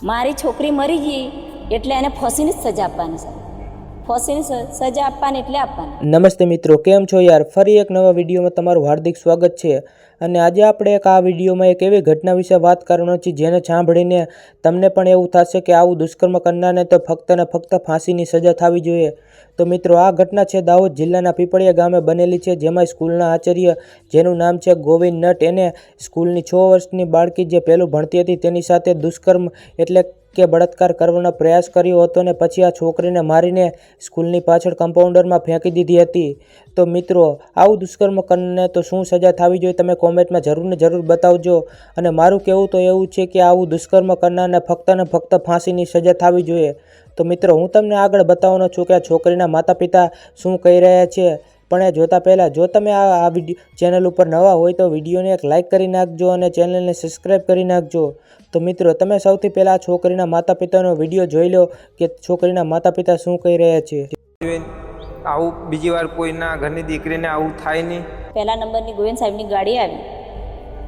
મારી છોકરી મરી ગઈ એટલે એને ફાંસીની જ સજા આપવાની છે. ફાંસીની સજા આપવાની એટલે આપવાની. નમસ્તે મિત્રો, કેમ છો યાર? ફરી એક નવા વિડીયોમાં તમારું હાર્દિક સ્વાગત છે. અને આજે આપણે આ વિડીયોમાં એક એવી ઘટના વિશે વાત કરવાનો છે જેને સાંભળીને તમને પણ એવું થશે કે આવું દુષ્કર્મ કરનારને તો ફક્ત ને ફક્ત ફાંસીની સજા થવી જોઈએ. તો મિત્રો, આ ઘટના છે દાહોદ જિલ્લાના પીપળિયા ગામે બનેલી છે, જેમાં સ્કૂલના આચાર્ય જેનું નામ છે ગોવિંદ નટ, એને સ્કૂલની 6 વર્ષની બાળકી જે પહેલું ભણતી હતી તેની સાથે દુષ્કર્મ એટલે કે બળાત્કાર કરવાનો પ્રયાસ કર્યો હતો ને પછી આ છોકરીને મારીને સ્કૂલની પાછળ કમ્પાઉન્ડરમાં ફેંકી દીધી હતી. તો મિત્રો, આવું દુષ્કર્મ કરનારને તો શું સજા થવી જોઈએ તમે કોમેન્ટમાં જરૂર ને જરૂર બતાવજો. અને મારું કહેવું તો એવું છે કે આવું દુષ્કર્મ કરનારને ફક્ત ને ફક્ત ફાંસીની સજા થવી જોઈએ. તો મિત્રો, હું તમને આગળ બતાવવાનો છું કે આ છોકરીના માતા પિતા શું કહી રહ્યા છે. પણ એ જોતાં પહેલાં જો તમે આ ચેનલ ઉપર નવા હોય તો વિડીયોને એક લાઇક કરી નાખજો અને ચેનલને સબસ્ક્રાઈબ કરી નાખજો. તો મિત્રો, તમે સૌથી પહેલાં આ છોકરીના માતા પિતાનો વિડીયો જોઈ લો કે છોકરીના માતા પિતા શું કહી રહ્યા છે. આવું બીજી વાર કોઈના ઘરની દીકરીને આવું થાય નહીં. પહેલા નંબરની ગોવિંદ સાહેબની ગાડી આવી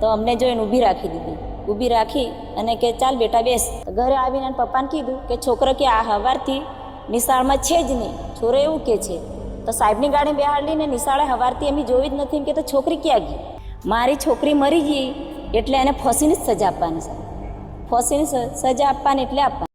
તો અમને જોઈને ઊભી રાખી દીધી. ઊભી રાખી અને કે ચાલ બેટા બેસ. ઘરે આવીને પપ્પાને કીધું કે છોકરો કે આ સવારથી નિશાળમાં છે જ નહીં. છોરો એવું કે છે તો સાહેબની ગાડી બેહાડીને નિશાળે સવારથી એમ જોઈ જ નથી. એમ કે તો છોકરી ક્યાં ગઈ? મારી છોકરી મરી ગઈ એટલે એને ફાંસીની જ સજા આપવાની છે. ફાંસીની સજા આપવાની એટલે આપવાની.